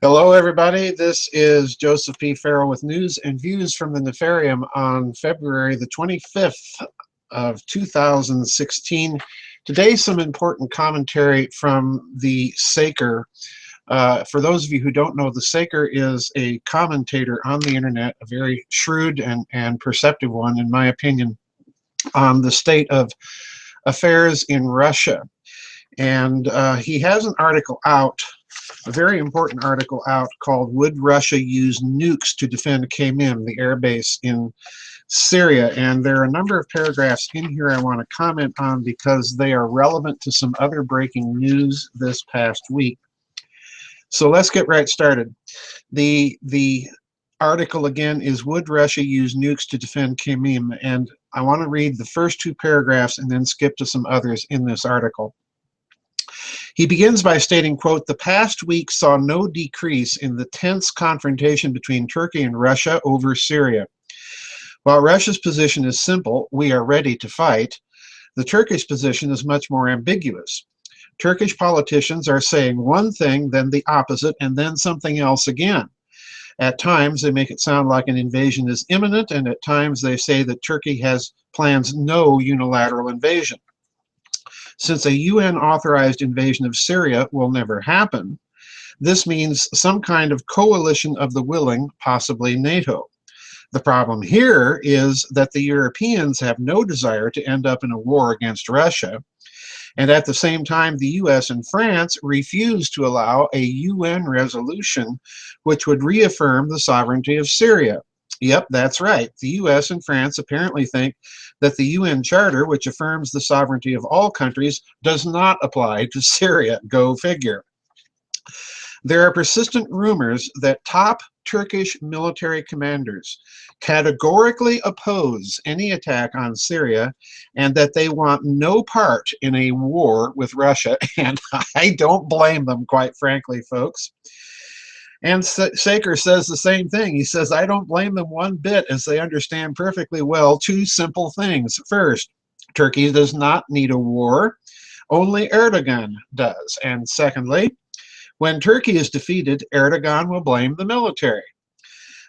Hello, everybody. This is Joseph P. Farrell with news and views from the Nefarium on February the 25th of 2016. Today, some important commentary from the Saker. For those of you who don't know, the Saker is a commentator on the internet, a very shrewd and perceptive one, in my opinion, on the state of affairs in Russia. And he has an article out, a very important article out, called "Would Russia Use Nukes to Defend Khmeim, the air base in Syria?" And there are a number of paragraphs in here I want to comment on because they are relevant to some other breaking news this past week. So let's get right started. The article again is "Would Russia Use Nukes to Defend Khmeim?" And I want to read the first two paragraphs and then skip to some others in this article. He begins by stating, quote, "The past week saw no decrease in the tense confrontation between Turkey and Russia over Syria. While Russia's position is simple, we are ready to fight, the Turkish position is much more ambiguous. Turkish politicians are saying one thing, then the opposite, and then something else again. At times, they make it sound like an invasion is imminent, and at times they say that Turkey plans no unilateral invasion. Since a UN-authorized invasion of Syria will never happen, this means some kind of coalition of the willing, possibly NATO. The problem here is that the Europeans have no desire to end up in a war against Russia, and at the same time the US and France refuse to allow a UN resolution which would reaffirm the sovereignty of Syria. Yep, that's right. The US and France apparently think that the UN Charter, which affirms the sovereignty of all countries, does not apply to Syria. Go figure. There are persistent rumors that top Turkish military commanders categorically oppose any attack on Syria and that they want no part in a war with Russia, and I don't blame them, quite frankly, folks. And Saker says the same thing. He says, I don't blame them one bit, as they understand perfectly well two simple things. First, Turkey does not need a war. Only Erdogan does. And secondly, when Turkey is defeated, Erdogan will blame the military.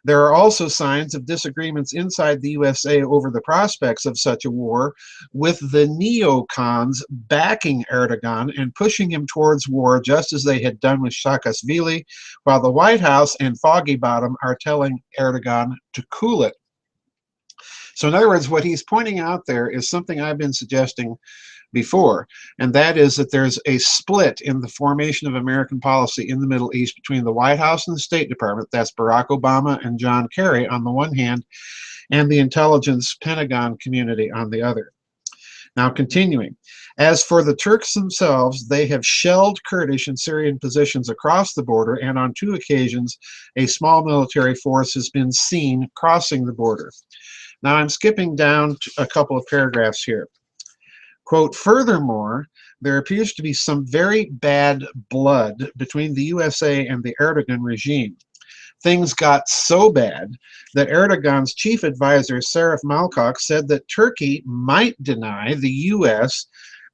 There are also signs of disagreements inside the USA over the prospects of such a war, with the neocons backing Erdogan and pushing him towards war just as they had done with Saakashvili, while the White House and Foggy Bottom are telling Erdogan to cool it. So in other words, what he's pointing out there is something I've been suggesting before, and that is that there's a split in the formation of American policy in the Middle East between the White House and the State Department, that's Barack Obama and John Kerry on the one hand, and the intelligence Pentagon community on the other. Now continuing, as for the Turks themselves, they have shelled Kurdish and Syrian positions across the border, and on two occasions a small military force has been seen crossing the border. Now I'm skipping down to a couple of paragraphs here. Quote, furthermore, there appears to be some very bad blood between the USA and the Erdogan regime. Things got so bad that Erdogan's chief advisor, Sarif Malkok, said that Turkey might deny the US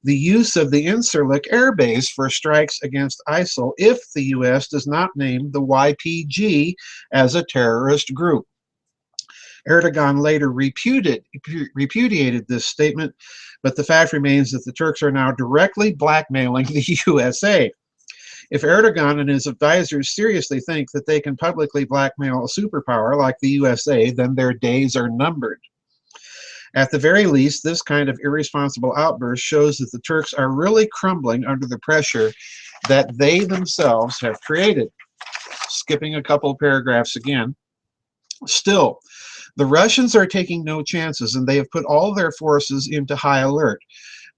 the use of the Incirlik air base for strikes against ISIL if the US does not name the YPG as a terrorist group. Erdogan later repudiated this statement, but the fact remains that the Turks are now directly blackmailing the USA. If Erdogan and his advisors seriously think that they can publicly blackmail a superpower like the USA, then their days are numbered. At the very least, this kind of irresponsible outburst shows that the Turks are really crumbling under the pressure that they themselves have created. Skipping a couple of paragraphs again. Still, the Russians are taking no chances, and they have put all their forces into high alert.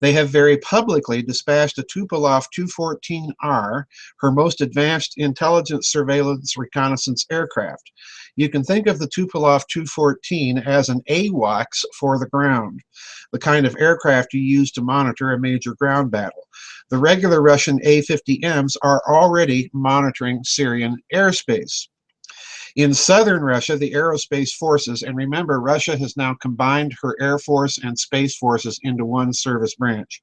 They have very publicly dispatched a Tupolev Tu-14R, her most advanced intelligence, surveillance, reconnaissance aircraft. You can think of the Tupolev Tu-14 as an AWACS for the ground, the kind of aircraft you use to monitor a major ground battle. The regular Russian A-50Ms are already monitoring Syrian airspace. In southern Russia, the aerospace forces, and remember, Russia has now combined her air force and space forces into one service branch.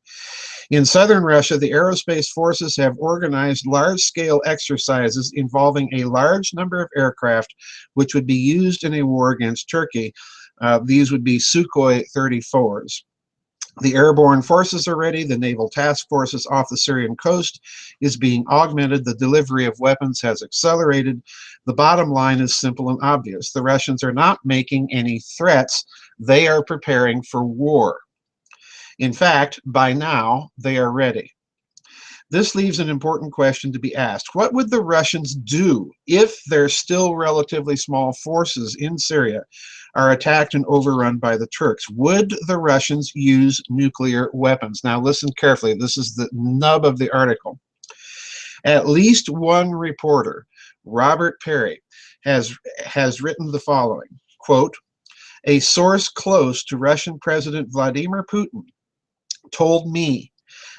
In southern Russia, the aerospace forces have organized large-scale exercises involving a large number of aircraft which would be used in a war against Turkey. These would be Sukhoi 34s. The airborne forces are ready. The naval task forces off the Syrian coast is being augmented. The delivery of weapons has accelerated. The bottom line is simple and obvious. The Russians are not making any threats. They are preparing for war. In fact, by now, they are ready. This leaves an important question to be asked. What would the Russians do if their still relatively small forces in Syria are attacked and overrun by the Turks? Would the Russians use nuclear weapons? Now listen carefully. This is the nub of the article. At least one reporter, Robert Perry, has written the following, quote, "A source close to Russian President Vladimir Putin told me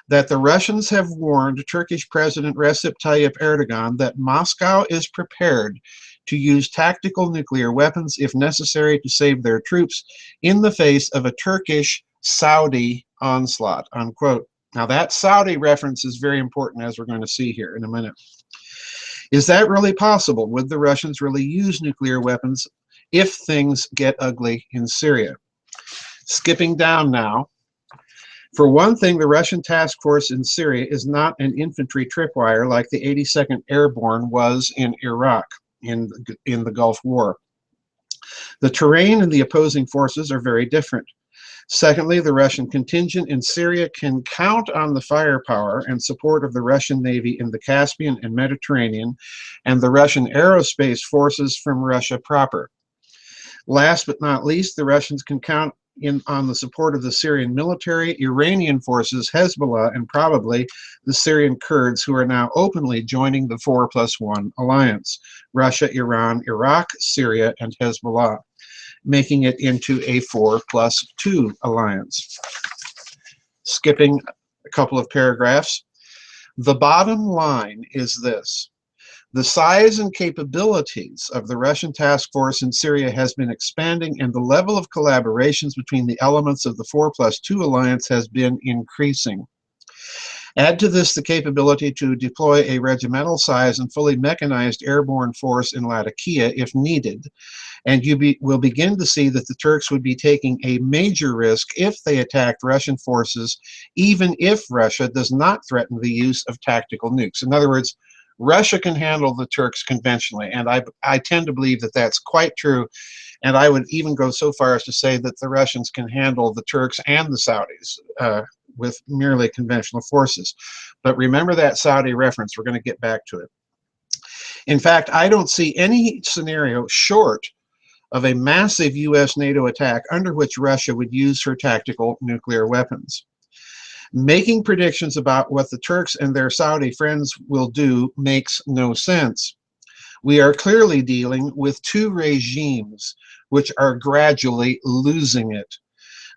that the Russians have warned Turkish President Recep Tayyip Erdogan that Moscow is prepared to use tactical nuclear weapons if necessary to save their troops in the face of a Turkish-Saudi onslaught," unquote. Now that Saudi reference is very important, as we're going to see here in a minute. Is that really possible? Would the Russians really use nuclear weapons if things get ugly in Syria? Skipping down now. For one thing, the Russian task force in Syria is not an infantry tripwire like the 82nd Airborne was in Iraq in the Gulf War. The terrain and the opposing forces are very different. Secondly, the Russian contingent in Syria can count on the firepower and support of the Russian Navy in the Caspian and Mediterranean and the Russian aerospace forces from Russia proper. Last but not least, the Russians can count on the support of the Syrian military, Iranian forces, Hezbollah, and probably the Syrian Kurds, who are now openly joining the 4+1 alliance: Russia, Iran, Iraq, Syria, and Hezbollah, making it into a 4+2 alliance. Skipping a couple of paragraphs. The bottom line is this. The size and capabilities of the Russian task force in Syria has been expanding, and the level of collaborations between the elements of the 4+2 alliance has been increasing. Add to this the capability to deploy a regimental size and fully mechanized airborne force in Latakia if needed, and you will begin to see that the Turks would be taking a major risk if they attacked Russian forces, even if Russia does not threaten the use of tactical nukes. In other words, Russia can handle the Turks conventionally, and I tend to believe that that's quite true, and I would even go so far as to say that the Russians can handle the Turks and the Saudis with merely conventional forces. But remember that Saudi reference. We're going to get back to it. In fact, I don't see any scenario short of a massive US-NATO attack under which Russia would use her tactical nuclear weapons. Making predictions about what the Turks and their Saudi friends will do makes no sense. We are clearly dealing with two regimes which are gradually losing it.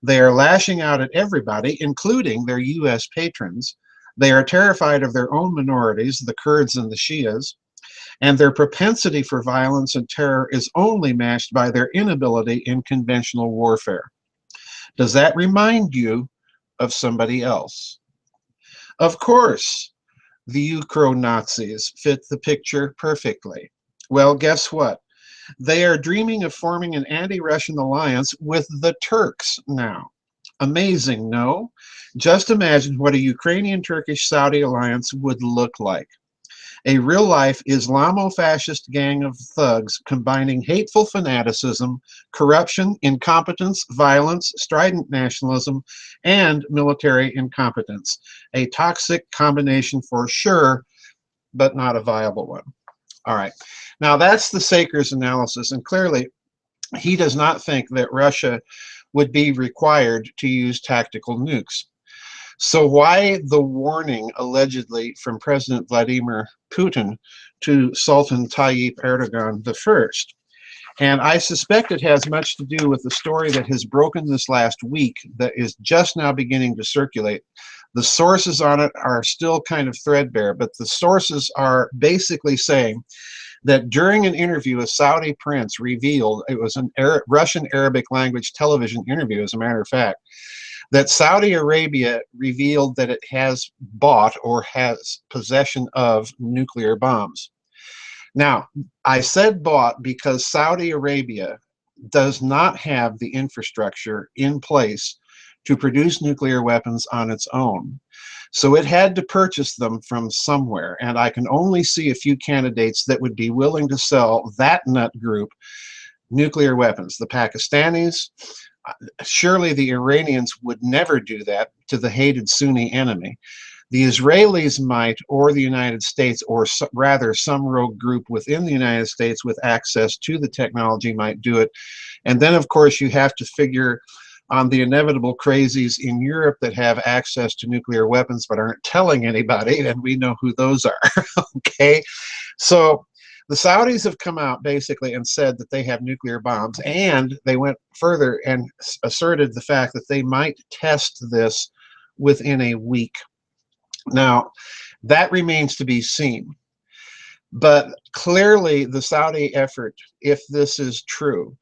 They are lashing out at everybody, including their US patrons. They are terrified of their own minorities, the Kurds and the Shias, and their propensity for violence and terror is only matched by their inability in conventional warfare. Does that remind you of somebody else? Of course, the Ukro-Nazis fit the picture perfectly. Well, guess what? They are dreaming of forming an anti-Russian alliance with the Turks now. Amazing, no? Just imagine what a Ukrainian-Turkish-Saudi alliance would look like. A real-life Islamo-fascist gang of thugs combining hateful fanaticism, corruption, incompetence, violence, strident nationalism, and military incompetence. A toxic combination for sure, but not a viable one. All right. Now, that's the Saker's analysis, and clearly he does not think that Russia would be required to use tactical nukes. So why the warning, allegedly, from President Vladimir Putin to Sultan Tayyip Erdogan I? And I suspect it has much to do with the story that has broken this last week that is just now beginning to circulate. The sources on it are still kind of threadbare, but the sources are basically saying that during an interview, a Saudi prince revealed, it was an Russian Arabic language television interview, as a matter of fact, that Saudi Arabia revealed that it has bought or has possession of nuclear bombs. Now, I said bought because Saudi Arabia does not have the infrastructure in place to produce nuclear weapons on its own. So it had to purchase them from somewhere, and I can only see a few candidates that would be willing to sell that nut group nuclear weapons. The Pakistanis, surely the Iranians would never do that to the hated Sunni enemy. The Israelis might, or the United States, or rather some rogue group within the United States with access to the technology might do it. And then, of course, you have to figure on the inevitable crazies in Europe that have access to nuclear weapons but aren't telling anybody, and we know who those are. Okay, so the Saudis have come out basically and said that they have nuclear bombs, and they went further and asserted the fact that they might test this within a week. Now, that remains to be seen. But clearly the Saudi effort, if this is true,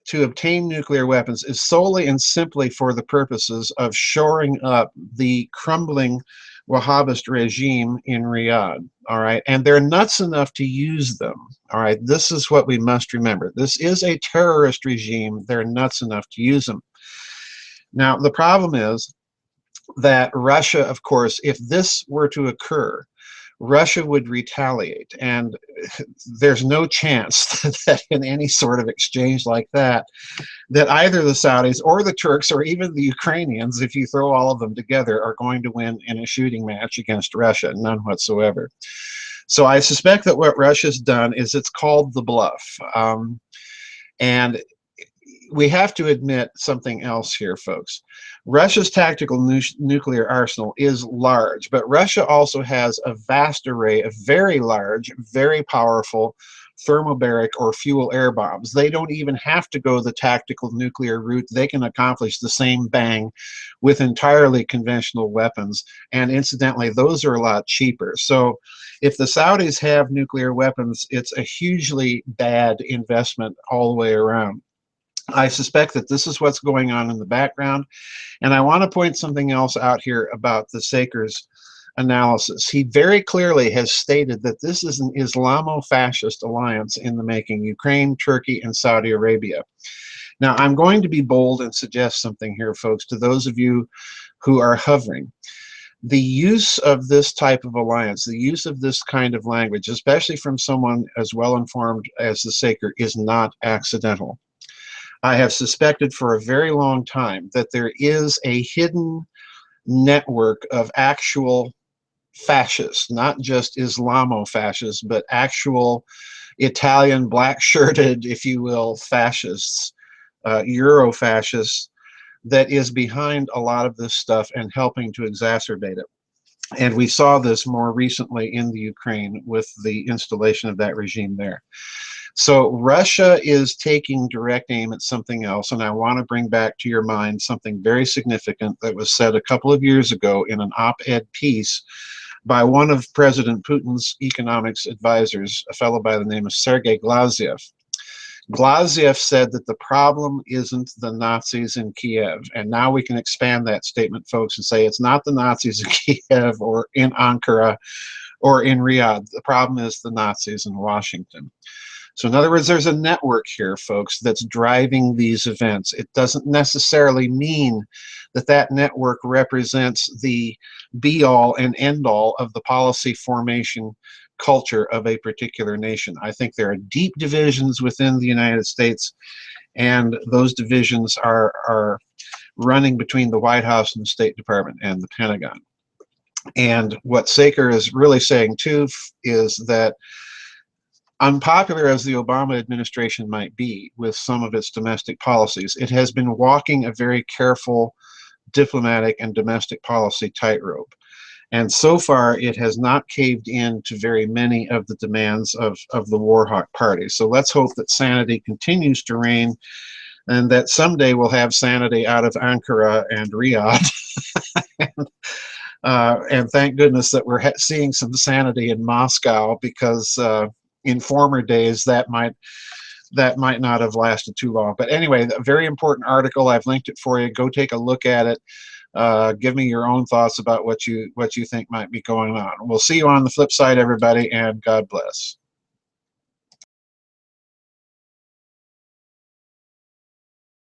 to obtain nuclear weapons is solely and simply for the purposes of shoring up the crumbling Wahhabist regime in Riyadh, all right? And they're nuts enough to use them, all right? This is what we must remember. This is a terrorist regime. They're nuts enough to use them. Now, the problem is that Russia, of course, if this were to occur, Russia would retaliate, and there's no chance that in any sort of exchange like that, that either the Saudis or the Turks or even the Ukrainians, if you throw all of them together, are going to win in a shooting match against Russia, none whatsoever. So I suspect that what Russia's done is it's called the bluff. And we have to admit something else here, folks. Russia's tactical nuclear arsenal is large, but Russia also has a vast array of very large, very powerful thermobaric or fuel air bombs. They don't even have to go the tactical nuclear route. They can accomplish the same bang with entirely conventional weapons. And incidentally, those are a lot cheaper. So if the Saudis have nuclear weapons, it's a hugely bad investment all the way around. I suspect that this is what's going on in the background. And I want to point something else out here about the Saker's analysis. He very clearly has stated that this is an Islamo-fascist alliance in the making: Ukraine, Turkey, and Saudi Arabia. Now, I'm going to be bold and suggest something here, folks, to those of you who are hovering. The use of this type of alliance, the use of this kind of language, especially from someone as well-informed as the Saker, is not accidental. I have suspected for a very long time that there is a hidden network of actual fascists, not just Islamo-fascists, but actual Italian black-shirted, if you will, fascists, Euro-fascists, that is behind a lot of this stuff and helping to exacerbate it. And we saw this more recently in the Ukraine with the installation of that regime there. So Russia is taking direct aim at something else, and I want to bring back to your mind something very significant that was said a couple of years ago in an op-ed piece by one of President Putin's economics advisors, a fellow by the name of Sergei Glaziev. Glaziev said that the problem isn't the Nazis in Kiev, and now we can expand that statement, folks, and say it's not the Nazis in Kiev or in Ankara or in Riyadh. The problem is the Nazis in Washington. So in other words, there's a network here, folks, that's driving these events. It doesn't necessarily mean that that network represents the be-all and end-all of the policy formation culture of a particular nation. I think there are deep divisions within the United States, and those divisions are running between the White House and the State Department and the Pentagon. And what Saker is really saying, too, is that unpopular as the Obama administration might be with some of its domestic policies, it has been walking a very careful diplomatic and domestic policy tightrope. And so far, it has not caved in to very many of the demands of the Warhawk Party. So let's hope that sanity continues to reign and that someday we'll have sanity out of Ankara and Riyadh. And thank goodness that we're seeing some sanity in Moscow, because in former days, that might not have lasted too long. But anyway, a very important article. I've linked it for you. Go take a look at it. Give me your own thoughts about what you think might be going on. We'll see you on the flip side, everybody, and God bless.